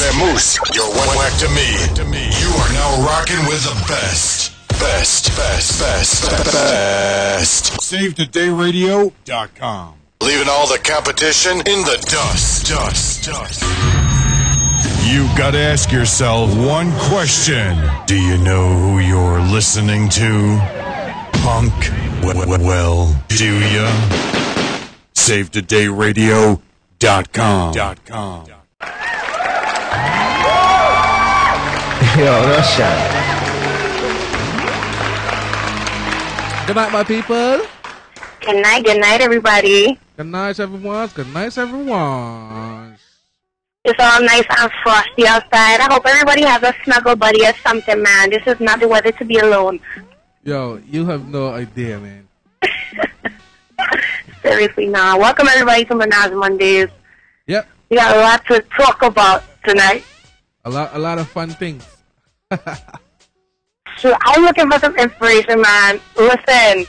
Moose, you're whack to me. You are now rocking with the best. SaveTodayRadio.com. Leaving all the competition in the dust. You gotta ask yourself one question. Do you know who you're listening to? Punk? Well, do ya? SaveTodayRadio.com. Yo, Russia. Good night, my people. Good night, everybody. Good night, everyone. Good night, everyone. It's all nice and frosty outside. I hope everybody has a snuggle buddy or something, man. This is not the weather to be alone. Yo, you have no idea, man. Seriously, nah. Welcome, everybody, to Menage Mondays. Yep. We got a lot to talk about tonight. A lot of fun things. So I'm looking for some inspiration, man. Listen,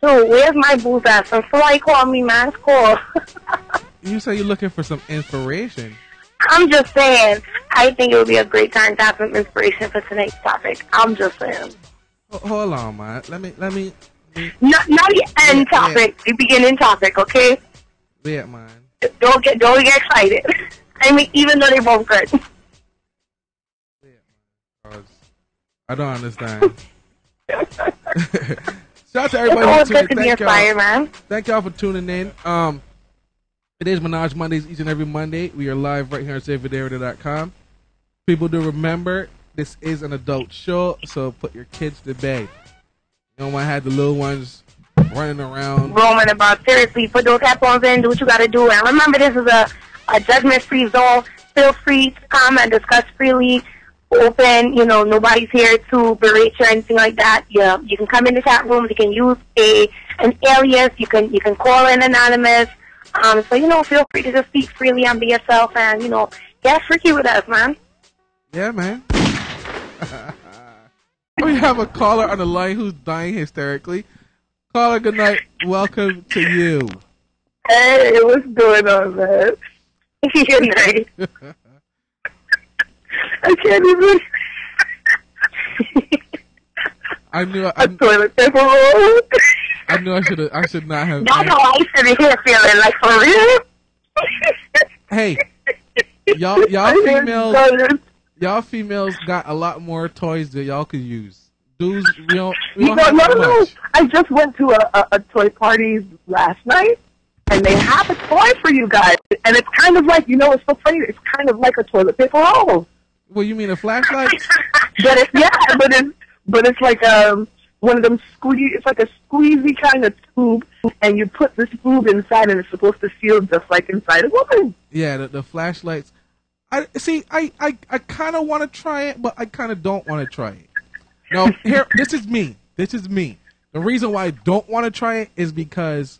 so where's my booze at? So somebody call me, man. It's cool. You say you're looking for some inspiration. I'm just saying, I think it would be a great time to have some inspiration for tonight's topic. I'm just saying. Hold on, man. Let me. Not the end topic, the beginning topic, okay? Yeah, man. Don't get excited. I mean, even though they both good. I don't understand. Shout out to everybody who tuned in. Thank y'all for tuning in. It is Menage Mondays each and every Monday. We are live right here on SaveTodayRadio.com. People do remember, this is an adult show, so put your kids to bed. You don't want to have the little ones running around. Roaming about. Seriously, put those headphones in, do what you got to do. And remember, this is a judgment-free zone. Feel free to come and discuss freely. Open, you know, nobody's here to berate you or anything like that. Yeah, you can come in the chat rooms. You can use an alias. You can call in anonymous. So, you know, feel free to just speak freely and be yourself and, you know, get freaky with us, man. Yeah, man. We have a caller on the line who's dying hysterically. Caller, good night. Welcome to you. Hey, what's going on, man? Good night. I can't even. I knew a toilet paper roll. I knew I should not have. That's how I sit here feeling, like, for real. Hey, y'all females got a lot more toys that y'all could use. Dudes, we don't have much. I just went to a toy party last night, and they have a toy for you guys, and it's kind of like, you know, it's so funny. It's kind of like a toilet paper roll. Well, you mean a flashlight? but it's like one of them it's like a squeezy kind of tube, and you put this tube inside, and it's supposed to feel just like inside a woman. Yeah, the flashlights. I kind of want to try it, but I kind of don't want to try it. No, here, this is me. The reason why I don't want to try it is because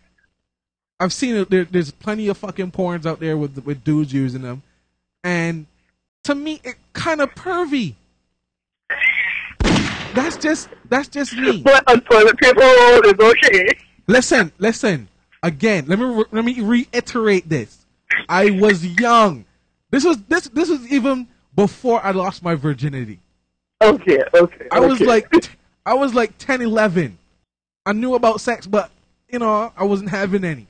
I've seen it. There's plenty of fucking porns out there with dudes using them, and to me, it kind of pervy. That's just me. But a toilet paper roll is okay. Listen. Again, let me reiterate this. I was young. This was even before I lost my virginity. Okay. I was like 10, 11. I knew about sex, but you know, I wasn't having any.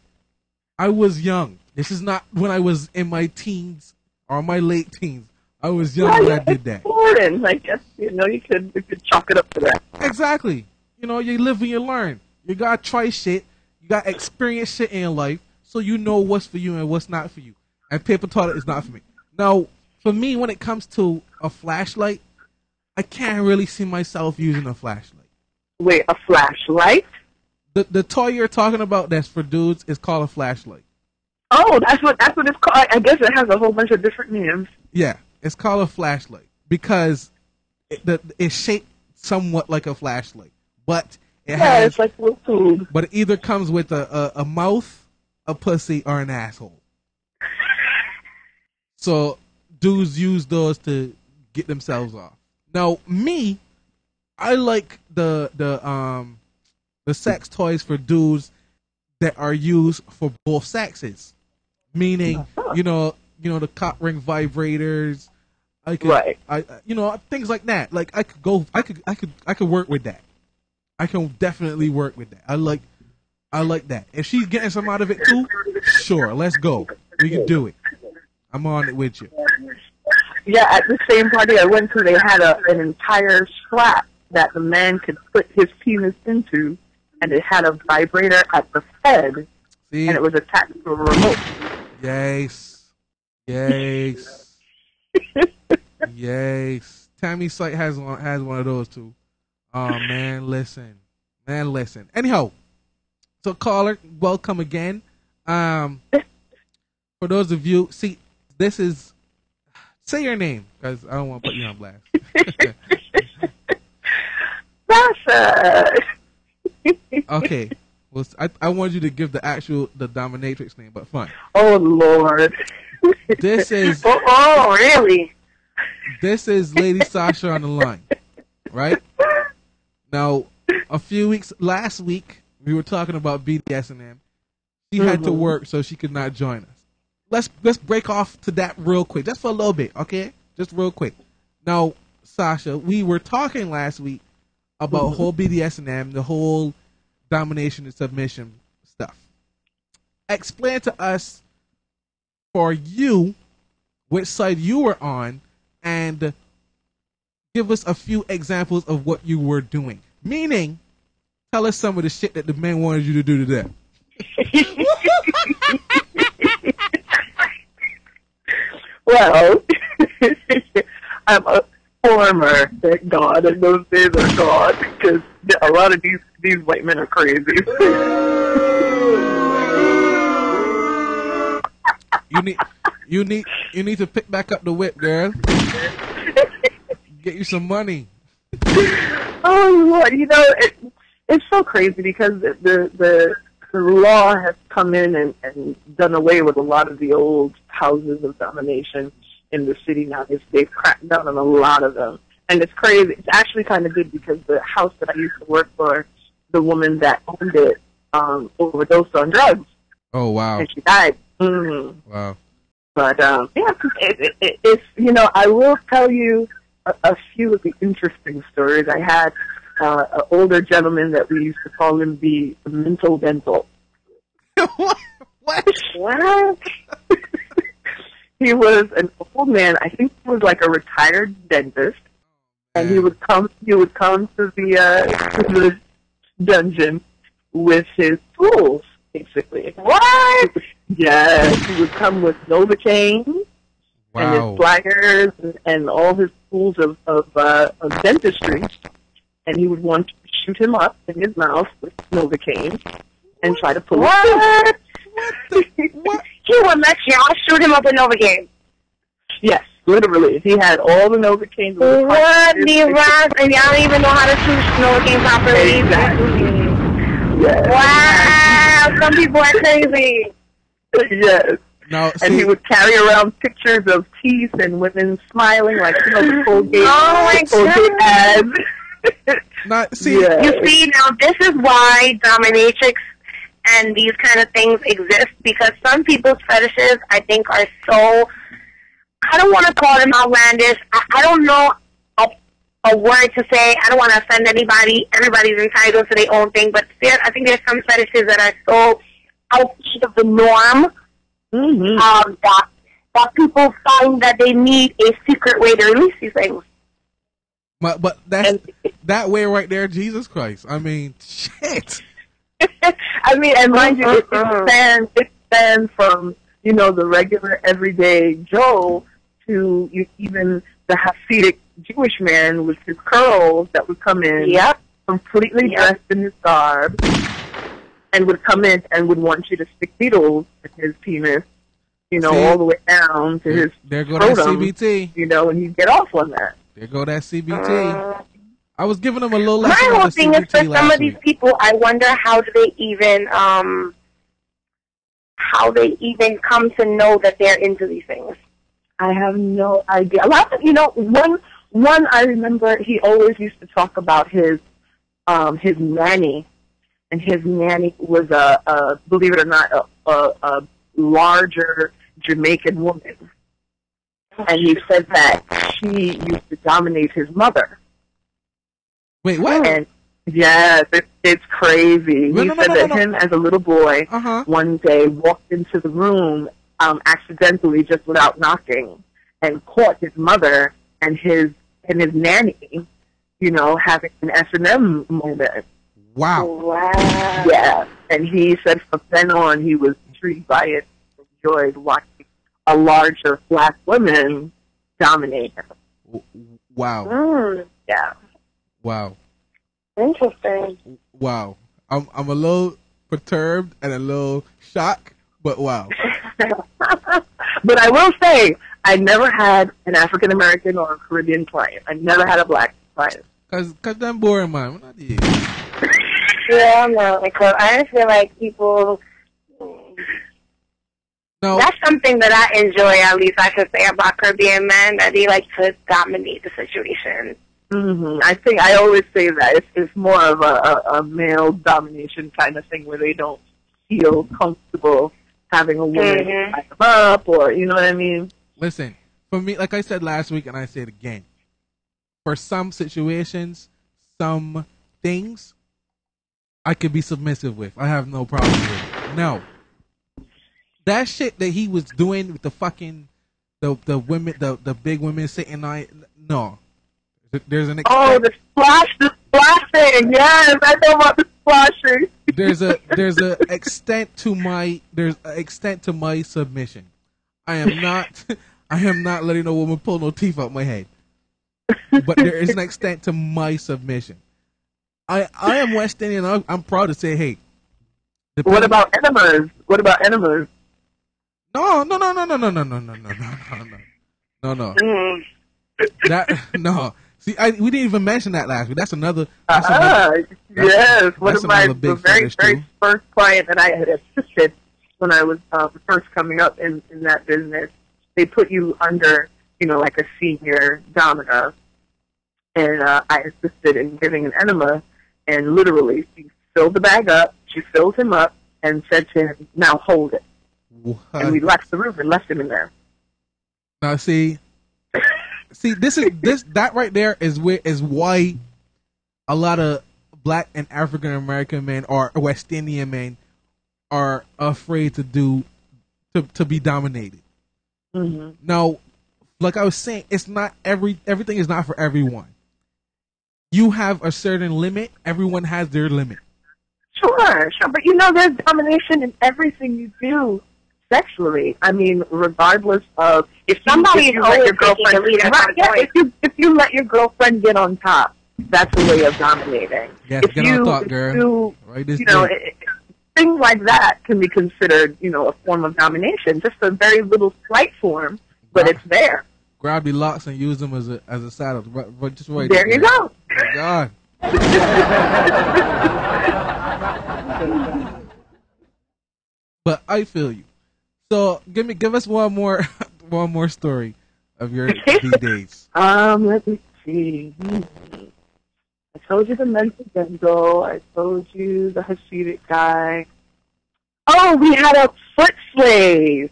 I was young. This is not when I was in my teens or my late teens. I was young when I did that. I guess, you know, you could chalk it up to that. Exactly. You know, you live and you learn. You gotta try shit. You gotta experience shit in your life so you know what's for you and what's not for you. And paper toilet is not for me. Now, for me, when it comes to a flashlight, I can't really see myself using a flashlight. Wait, a flashlight? The toy you're talking about that's for dudes is called a flashlight. Oh, that's what it's called. I guess it has a whole bunch of different names. Yeah, it's called a flashlight because it's shaped somewhat like a flashlight, but it's like a little tube. But it either comes with a mouth, a pussy, or an asshole. So dudes use those to get themselves off. Now, me, I like the sex toys for dudes that are used for both sexes, meaning you know the cock ring vibrators, I could, right. Things like that. Like I could work with that. I can definitely work with that. I like that. If she's getting some out of it too, sure, let's go. We can do it. I'm on it with you. Yeah, at the same party I went to, they had an entire strap that the man could put his penis into, and it had a vibrator at the head, See? And it was attached to a remote. Yes. Yes. Tammy Sight has one of those too. Oh man, listen. Anyhow, so caller, welcome again. For those of you, see, this is, say your name because I don't want to put you on blast. Sasha. Okay. Well, I wanted you to give the dominatrix name, but fine. Oh Lord. This is. Oh, really? This is Lady Sasha on the line, right? Now, last week, we were talking about BDSM. She had to work, so she could not join us. Let's break off to that real quick, just for a little bit, okay? Just real quick. Now, Sasha, we were talking last week about whole BDSM, the whole domination and submission stuff. Explain to us, for you, which side you were on, and give us a few examples of what you were doing. Meaning, tell us some of the shit that the man wanted you to do to them. Well, I'm a former, thank God, and those days are gone because a lot of these white men are crazy. You need to pick back up the whip, girl. Get you some money. Oh Lord, it's so crazy because the law has come in and done away with a lot of the old houses of domination in the city now. They've cracked down on a lot of them. And it's crazy. It's actually kind of good because the house that I used to work for, the woman that owned it overdosed on drugs. Oh, wow. And she died. Mm-hmm. Wow. But, it's, I will tell you a few of the interesting stories. I had an older gentleman that we used to call him the mental dental. What? What? He was an old man. I think he was like a retired dentist, and he would come to the dungeon with his tools, basically. What? Yes, he would come with Novocaine and his pliers and all his tools of dentistry, and he would want to shoot him up in his mouth with Novocaine and try to pull what? What? He would let y'all shoot him up with Novocaine. Yes, literally. He had all the Novocaine. What the rats? And y'all don't even know how to shoot Novocaine properly. Exactly. Yes. Wow, some people are crazy. Yes. No, and he would carry around pictures of teeth and women smiling, like, the Colgate, Colgate ads. Not, see, yes. You see, now this is why dominatrix and these kind of things exist, because some people's fetishes, I think, are so, I don't want to call them outlandish. I don't know a word to say. I don't want to offend anybody. Everybody's entitled to their own thing, but I think there's some fetishes that are so outside of the norm that people find that they need a secret way to release these things. But that way right there, Jesus Christ. I mean, shit. I mean, and mind you, it spans from, the regular everyday Joe to even the Hasidic Jewish man with his curls that would come in, completely dressed in his garb, and would come in and would want you to stick needles in his penis, all the way down to his there go that CBT. And he'd get off on that. There go that CBT. I was giving them a little lesson. My whole thing is, for some of these people, I wonder how do they even come to know that they're into these things. I have no idea. A lot of, one I remember, he always used to talk about his nanny, and his nanny was believe it or not, a larger Jamaican woman. and he said that she used to dominate his mother. Wait, what? And yes, it's crazy. He said that him as a little boy one day walked into the room accidentally, just without knocking, and caught his mother and his nanny, you know, having an S&M moment. Wow. Wow. Yeah, and he said from then on he was intrigued by it, enjoyed watching a larger black woman dominate him. Wow. Yeah. Wow. Interesting. Wow. I'm a little perturbed and a little shocked, but wow. But I will say, I never had an African American or a Caribbean client. I never had a black client. Cause them boring, man. We're not here. Yeah, no, because I feel like people. No. That's something that I enjoy, at least I could say about Caribbean men, that they like to dominate the situation. I think I always say that it's more of a male domination kind of thing where they don't feel comfortable having a woman back them up, or you know what I mean. Listen, for me, like I said last week, and I say it again, for some situations, some things, I could be submissive with. I have no problem with it. No. That shit that he was doing with the fucking the women, the big women sitting on it, no. There's an extent. The splashing. Yes, I know about the splashing. there's a extent to my submission. I am not letting a woman pull no teeth out my head. But there is an extent to my submission. I am West Indian. I'm proud to say, hey. What about enemas? No. No. See, we didn't even mention that last week. That's another. Yes, one of my very first client that I had assisted when I was first coming up in that business. They put you under, you know, like a senior domina, and I assisted in giving an enema, and literally she filled the bag up, she filled him up, and said to him, "Now hold it." What? And we left the room and left him in there. Now see, that right there is why a lot of black and African American men or West Indian men are afraid to be dominated. Now, like I was saying, it's not everything is not for everyone. You have a certain limit. Everyone has their limit. Sure, but you know, there's domination in everything you do sexually. I mean, regardless of if you let your girlfriend, if you let your girlfriend get on top, that's a way of dominating. Yes, get on top, girl. Things like that can be considered, you know, a form of domination. Just a very little slight form, but it's there. Grab the locks and use them as a saddle. Just right there. You go. Oh, God. But I feel you. So give us one more story of your D-days. Let me see. I told you the mental dental. I told you the Hasidic guy. Oh, we had a foot slave.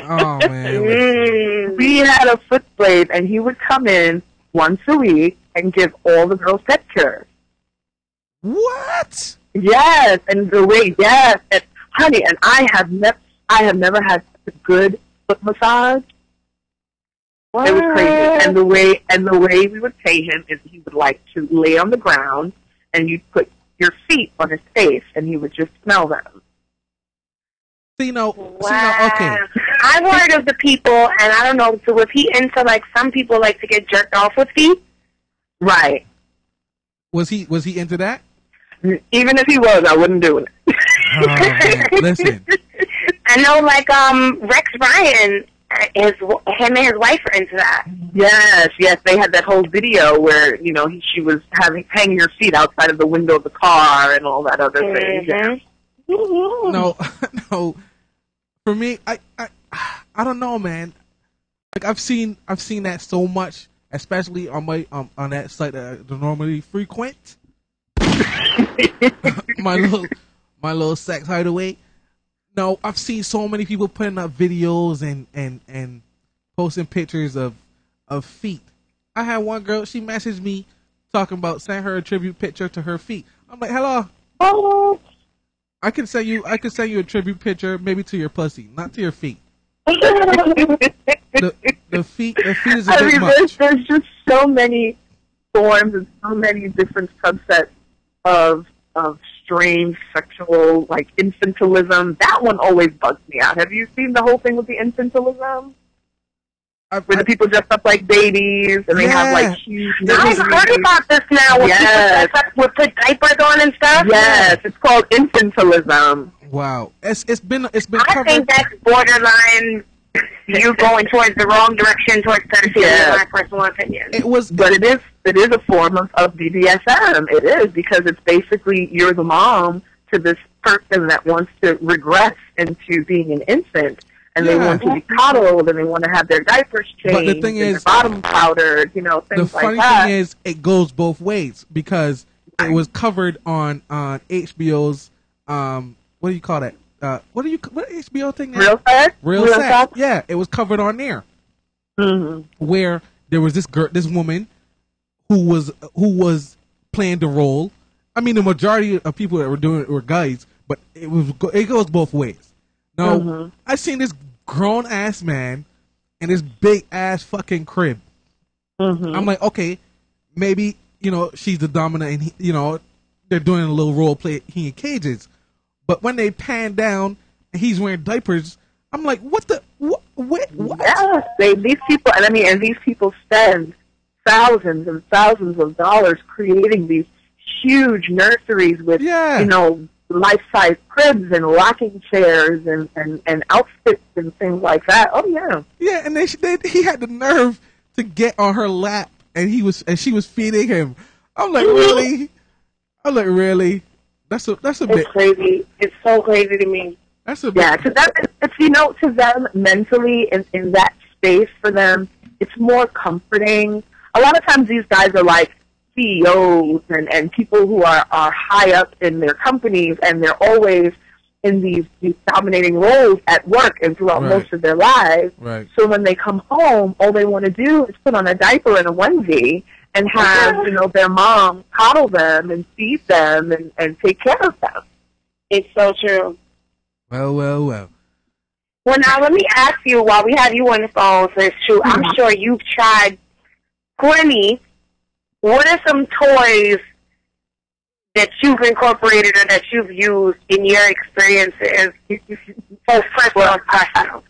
Oh man. We had a foot slave, and he would come in once a week and give all the girls pedicures. What? Yes, and and honey, and I have never had such a good foot massage. What? It was crazy. And the way we would pay him is he would like to lay on the ground and you'd put your feet on his face and he would just smell them. Okay. I've heard of the people, and I don't know, so was he into, like, some people like to get jerked off with feet? Right. Was he into that? Even if he was, I wouldn't do it. Listen. I know, like, Rex Ryan, him and his wife are into that. Yes, they had that whole video where, you know, she was hanging her feet outside of the window of the car and all that other thing. Yeah. No. For me, I don't know, man. Like I've seen that so much, especially on my on that site that I normally frequent. my little sex hideaway. No, I've seen so many people putting up videos and posting pictures of feet. I had one girl, she messaged me talking about send her a tribute picture to her feet. I'm like, hello. Oh. I could send you a tribute picture maybe to your pussy, not to your feet. the feet is a bit much. There's just so many forms and so many different subsets of strange sexual, like infantilism. That one always bugs me out. Have you seen the whole thing with the infantilism? Where the people dress up like babies and they have like huge. I've heard about this now. Yes. People put diapers on and stuff. Yes, it's called infantilism. Wow, it's been I covered. think that's borderline. You going towards the wrong direction towards pedophilia. Yeah. My personal opinion. But it is a form of BDSM. It is, because it's basically you're the mom to this person that wants to regress into being an infant. And they want to be coddled, and they want to have their diapers changed, But the thing is, their bottom powdered, things like that. The funny thing is, it goes both ways, because it was covered on HBO's what do you call that? What HBO thing? Real Sex? Real Sex. Yeah, it was covered on there. Mm-hmm. Where there was this woman who was playing the role. I mean, the majority of people that were doing it were guys, but it goes both ways. Now, I seen this grown ass man in this big ass fucking crib. I'm like, okay, maybe she's the dominant, and they're doing a little role play. He in cages, but when they pan down and he's wearing diapers, I'm like, what? Yeah, these people, and these people spend thousands and thousands of dollars creating these huge nurseries with life-size cribs and rocking chairs and outfits and things like that. Oh yeah, yeah. And he had the nerve to get on her lap, and she was feeding him. I'm like, really? That's a bit crazy. It's so crazy to me. That's a bit. Yeah, because to them mentally in that space for them, it's more comforting. A lot of times these guys are like CEOs and people who are high up in their companies, and they're always in these dominating roles at work and throughout most of their lives. Right. So when they come home, all they want to do is put on a diaper and a onesie and have their mom coddle them and feed them and take care of them. It's so true. Well. Well, now let me ask you, while we have you on the phone, so it's true, I'm sure you've tried plenty. What are some toys that you've incorporated or that you've used in your experiences? I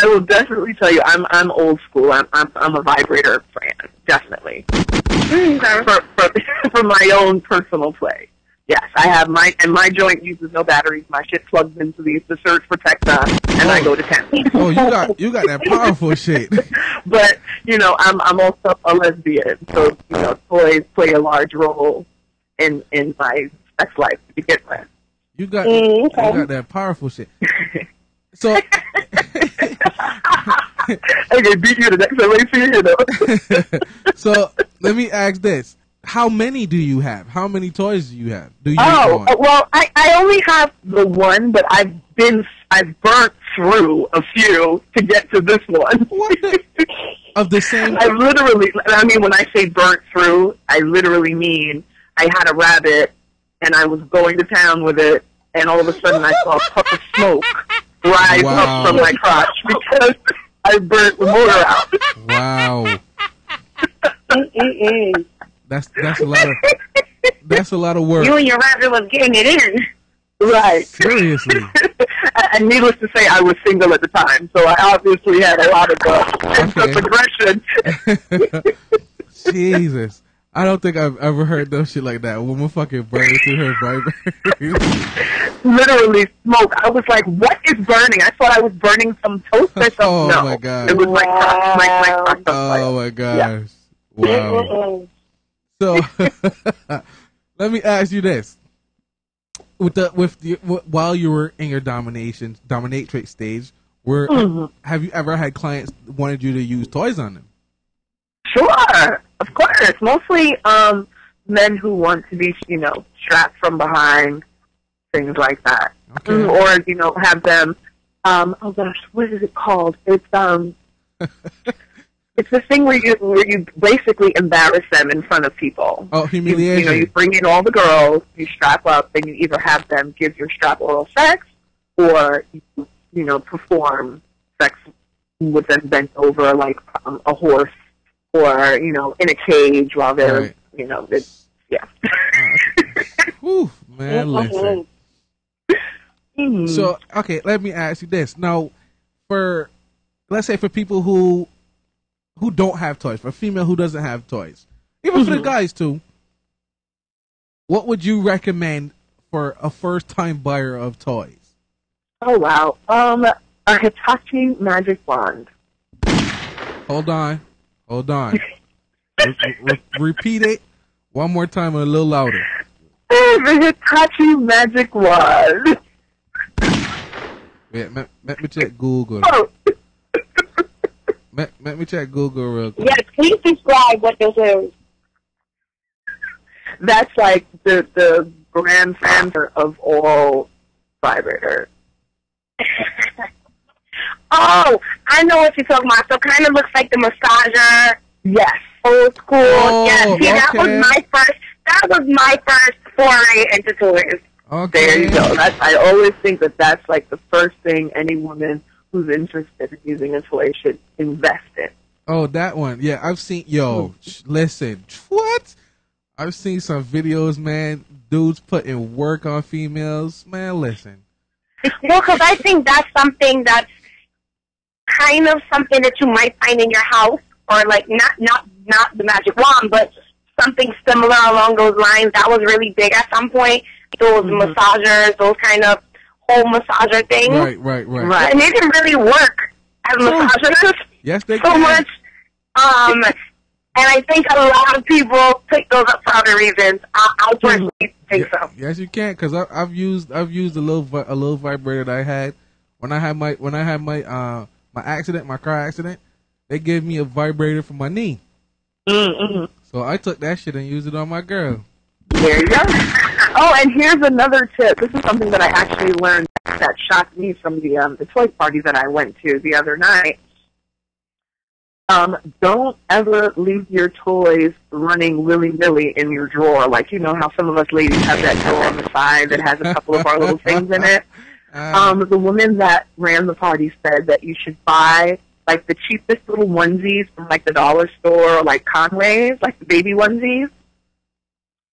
will definitely tell you, I'm old school. I'm a vibrator fan, definitely. For my own personal play. Yes, I have my joint uses no batteries. My shit plugs into the surge protector, and I go to 10. Oh, you got that powerful shit. But I'm also a lesbian, so toys play a large role in my sex life to begin with. You got that powerful shit. So I can beat you the next time I see you. So let me ask this. How many do you have? How many toys do you have? Well, I only have the one, but I've burnt through a few to get to this one. What of the same? When I say burnt through, I literally mean I had a rabbit and I was going to town with it, and all of a sudden I saw a puff of smoke rise up from my crotch because I burnt the motor out. Wow. That's a lot of work. You and your rabbit was getting it in. Right. Seriously. And needless to say, I was single at the time, so I obviously had a lot of aggression. Jesus. I don't think I've ever heard no shit like that. A woman fucking burning through her vibrator. Literally smoke. I was like, what is burning? I thought I was burning some toast or something. Oh, no. my God. It was like crotch. Oh, my gosh. Yeah. Wow. So, let me ask you this: while you were in your dominatrix stage, have you ever had clients wanted you to use toys on them? Sure, of course. Mostly men who want to be, strapped from behind, things like that, or have them. Oh gosh, what is it called? It's It's the thing where you basically embarrass them in front of people. Oh, humiliation. You bring in all the girls, you strap up, and you either have them give your strap oral sex, or perform sex with them bent over like a horse, or in a cage while they're yeah. Whew, man, listen. So, okay, let me ask you this. Now, let's say for people who don't have toys, for a female who doesn't have toys, even for the guys too, what would you recommend for a first-time buyer of toys? Oh, wow. A Hitachi magic wand. Hold on. Repeat it one more time and a little louder. The Hitachi magic wand. Wait, let me check Google. Oh. Let me check Google real quick. Yes, please describe what this is. That's like the grandfather of all vibrators. Oh, I know what you're talking about. So kind of looks like the massager. Yes. Old school. Oh, yes. See, that was my first foray into toys. Okay. There you go. I always think that's like the first thing any woman who's interested in using a toy should invest in. Oh, that one. Yeah, I've seen. Listen. What? I've seen some videos, man. Dudes putting work on females. Man, listen. Well, because I think that's something that's kind of something that you might find in your house, or like not the magic wand, but something similar along those lines. That was really big at some point. Those massagers, those kind of whole massager things. Right. And they didn't really work as massagers. Yes, they so can. much. And I think a lot of people pick those up for other reasons. I personally think so. Yes, you can, because I've used a little vibrator that I had when I had my car accident. They gave me a vibrator for my knee. So I took that shit and used it on my girl. There you go. Oh, and here's another tip. This is something that I actually learned that shocked me from the toy party that I went to the other night. Don't ever leave your toys running willy-nilly in your drawer. Like, you know how some of us ladies have that drawer on the side that has a couple of our little things in it? The woman that ran the party said that you should buy, like, the cheapest little onesies from, like, the dollar store or, like, Conway's, like the baby onesies,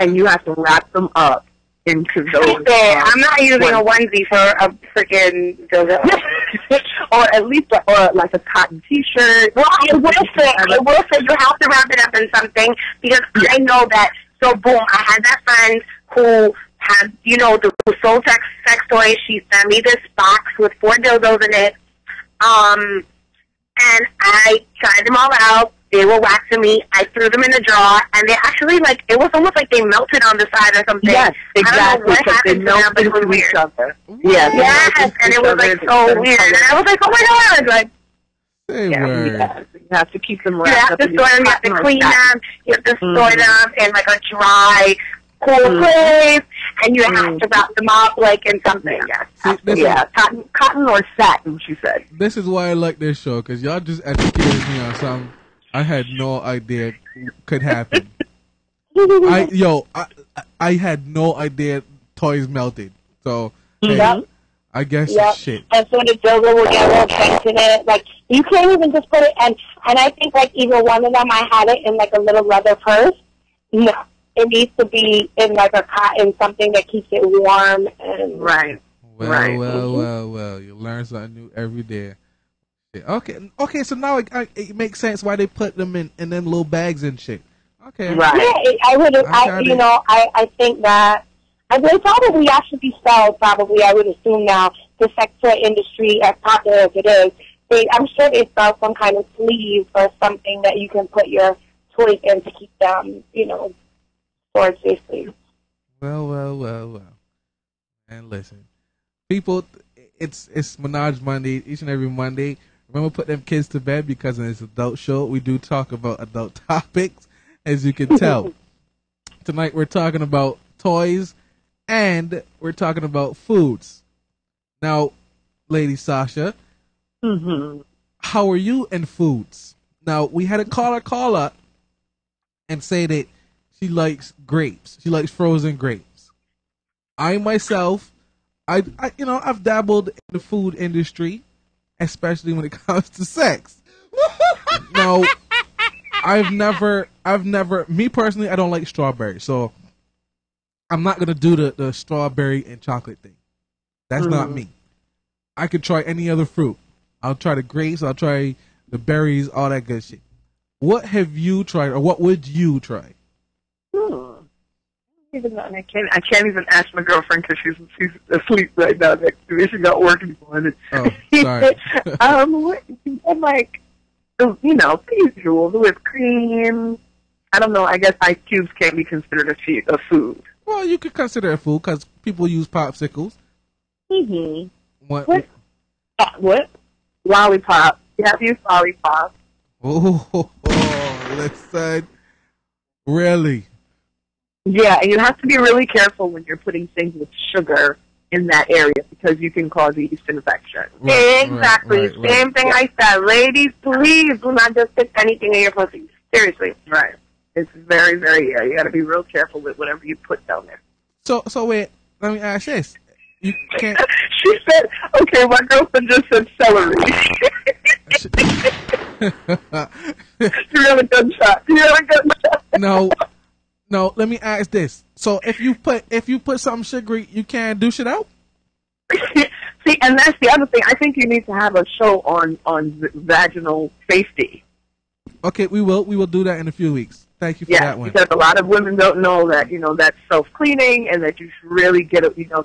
and you have to wrap them up into those. I'm not using a onesie for a freaking dildo. Or at least like a cotton T-shirt. Well, I will say you have to wrap it up in something, because I know that. So boom, I had that friend who had, the soul sex toys. She sent me this box with 4 dildos in it. And I tried them all out. They were waxing me. I threw them in the drawer, and they actually, like, it was almost like they melted on the side or something. Yes, exactly. I don't know what happened to them, but it was weird. Yes, and it was, like, so weird. And I was like, oh, my God. Like, you have to keep them wrapped up. You have to clean them. You have to store them in, like, a dry, cool place. And you have to wrap them up, like, in something. Cotton or satin, she said. This is why I like this show, because y'all just educated me on something I had no idea could happen. I had no idea toys melted. So, hey, I guess it's shit. And so the dildo will get a little tank in it. Like, you can't even just put it, and I think, like, even one of them, I had it in, like, a little leather purse. No. It needs to be in, like, a cotton, something that keeps it warm. And Well, you learn something new every day. Okay, so now it makes sense why they put them in them little bags and shit. Okay. Right. Yeah, I think that they probably actually sell, I would assume now, the sex toy industry, as popular as it is, I'm sure they sell some kind of sleeve or something that you can put your toys in to keep them, stored safely. Well. And listen, people, it's Menage Monday, each and every Monday. Remember, put them kids to bed, because in this adult show, we do talk about adult topics, as you can tell. Tonight, we're talking about toys, and we're talking about foods. Now, Lady Sasha, how are you in foods? Now, we had a caller call up and say that she likes grapes. She likes frozen grapes. I myself, I've dabbled in the food industry, especially when it comes to sex. Now, me personally, I don't like strawberries, so I'm not gonna do the strawberry and chocolate thing. That's not me. I could try any other fruit. I'll try the grapes, I'll try the berries, all that good shit. What have you tried, or what would you try? Even though I can't even ask my girlfriend because she's asleep right now next to me. She got work in the morning. Oh, sorry. I'm like, the usual, the whipped cream. I don't know. I guess ice cubes can't be considered a food. Well, you could consider it food because people use popsicles. Mm-hmm. What? What? Lollipop. You have to use lollipop. Oh, listen. Really? Yeah, and you have to be really careful when you're putting things with sugar in that area because you can cause yeast infection. Right, exactly. Same thing I said. Ladies, please do not just stick anything in your pussy. Seriously. Right. It's very, very, you got to be real careful with whatever you put down there. So wait, let me ask this. You can't... She said, okay, my girlfriend just said celery. You have a gunshot. No, let me ask this. So if you put something sugary, you can't douche it out? See, and that's the other thing. I think you need to have a show on vaginal safety. Okay, we will do that in a few weeks. Thank you for that one. Because a lot of women don't know that, that's self-cleaning and that you should really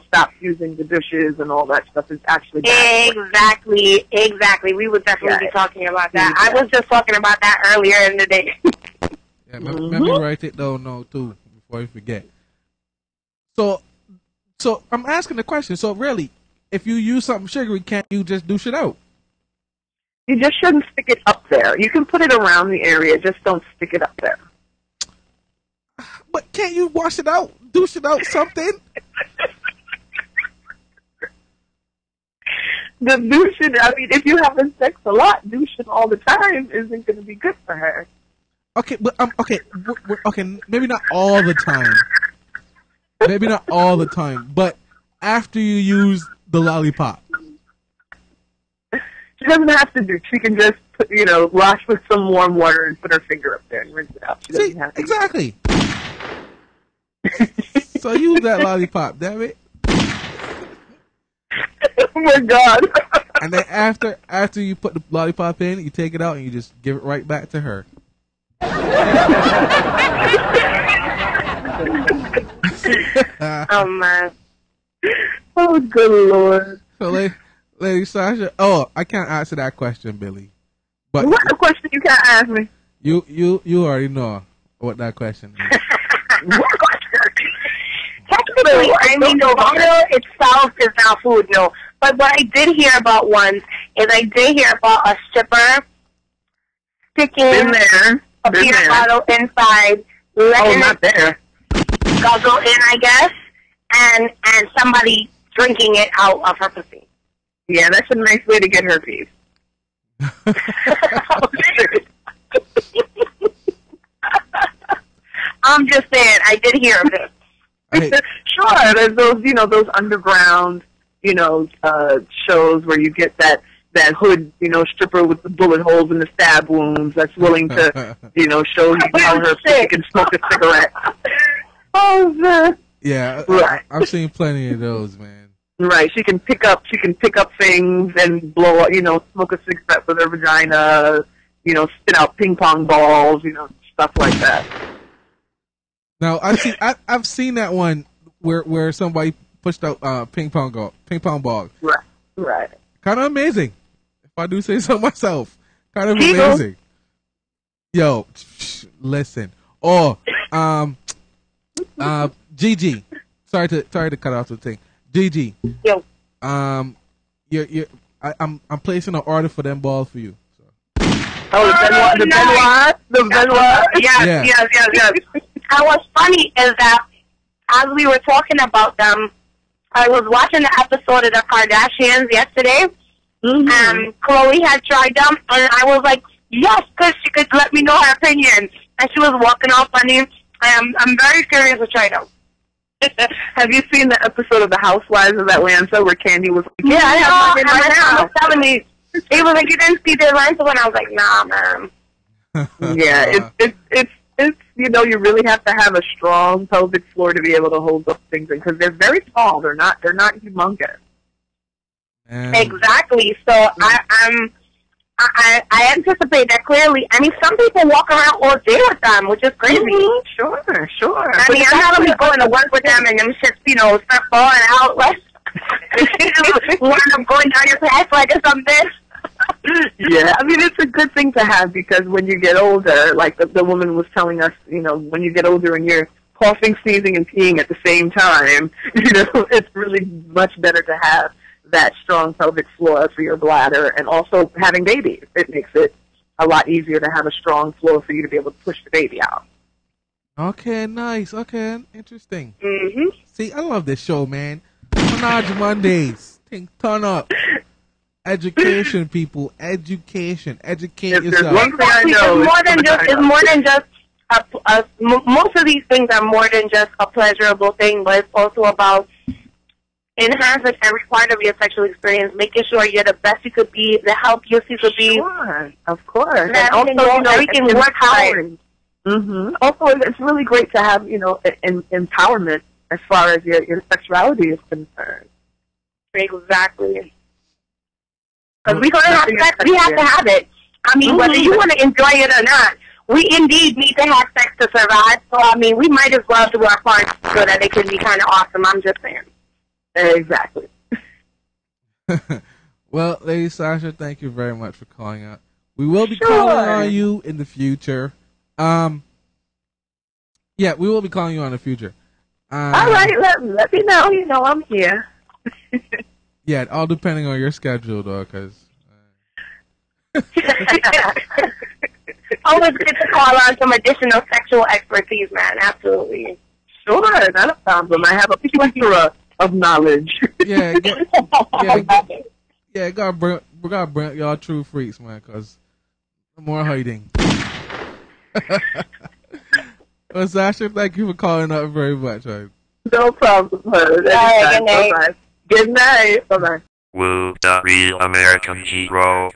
stop using the dishes and all that stuff is actually bad. Exactly. We would definitely be talking about that. I was just talking about that earlier in the day. Yeah, let me write it down too before I forget. So I'm asking the question. So really, if you use something sugary, can't you just douche it out? You just shouldn't stick it up there. You can put it around the area, just don't stick it up there. But can't you wash it out, douche it out, something? The douching, if you're having sex a lot, douching all the time isn't going to be good for her. Okay, but okay, maybe not all the time. Maybe not all the time, but after you use the lollipop. She doesn't have to do. She can just put, wash with some warm water and put her finger up there and rinse it out. She doesn't have to. Exactly. So use that lollipop, damn it. Oh my God. And then after you put the lollipop in, you take it out and you just give it right back to her. Oh man. Oh good Lord. So Lady Sasha, I can't answer that question, Billy. But what a question you can't ask me? You already know what that question is. What question? Technically, the water itself is not food, no. But what I did hear about once is I did hear about a stripper sticking a beer bottle inside, letting it guzzle in, I guess, and somebody drinking it out of her pussy. Yeah, that's a nice way to get herpes. I'm just saying, I did hear of this. Sure, there's those underground, shows where you get that hood, stripper with the bullet holes and the stab wounds that's willing to, show you how her she can smoke a cigarette. Oh, man. Yeah, right. I've seen plenty of those, man. Right, she can pick up things and blow up, smoke a cigarette with her vagina, spit out ping pong balls, stuff like that. Now I've seen that one where somebody pushed out ping pong ball. Right. Kind of amazing, if I do say so myself. Kind of amazing. Yo, listen. Gigi. Sorry to cut off the thing. Gigi. Yo. I'm placing an order for them balls for you. So. The Benoit? Yes. And what's funny is that as we were talking about them, I was watching the episode of the Kardashians yesterday, Chloe had tried them, and I was like, yes, because she could let me know her opinion. And she was walking off funny. I'm very curious to try them. Have you seen the episode of The Housewives of Atlanta where Candy was like, yeah, I have mine right now. I was telling me. He was like, you didn't see the Atlanta one? I was like, nah, man. Yeah, it's you know, you really have to have a strong pelvic floor to be able to hold those things in because they're very small. They're not humongous. Exactly. So I anticipate that clearly. I mean, some people walk around all day with them, which is crazy. Sure. I mean, I'm not gonna be going to work with them and them shits, you know, start falling out. Like, one of them going down your pants like or something. Yeah, I mean, it's a good thing to have because when you get older, like the woman was telling us, you know, when you get older and you're coughing, sneezing, and peeing at the same time, you know, it's really much better to have that strong pelvic floor for your bladder, and also having babies. It makes it a lot easier to have a strong floor for you to be able to push the baby out. Okay, nice. Okay, interesting. Mm-hmm. See, I love this show, man. Menage Mondays. Turn up. Education, people. Education. Educate yourself. One thing I know it's more than just most of these things are more than just a pleasurable thing, but it's also about enhancing every part of your sexual experience, making sure you're the best you could be, the healthiest you could be. Sure, of course. And also, you know, everything works right. Also, it's really great to have, you know, empowerment as far as your sexuality is concerned. Exactly. Because we're going to have sex, we have to have it. I mean, whether you want to enjoy it or not, we indeed need to have sex to survive. So, I mean, we might as well do our part so that it can be kind of awesome. I'm just saying. Exactly. Well, Lady Sasha, thank you very much for calling out. We will be calling on you in the future. Yeah, we will be calling you on in the future. All right, let me know. You know, I'm here. Yeah, all depending on your schedule, though, because... Always good to call on some additional sexual expertise, man. Absolutely. Sure, not a problem. I have a plethora of knowledge. Yeah, gotta bring y'all true freaks, man, because no more hiding. Well, Sasha, thank you for calling up very much. Right? No problem, her. Good night. Bye-bye. Good night. Bye-bye. Wu, the real American hero.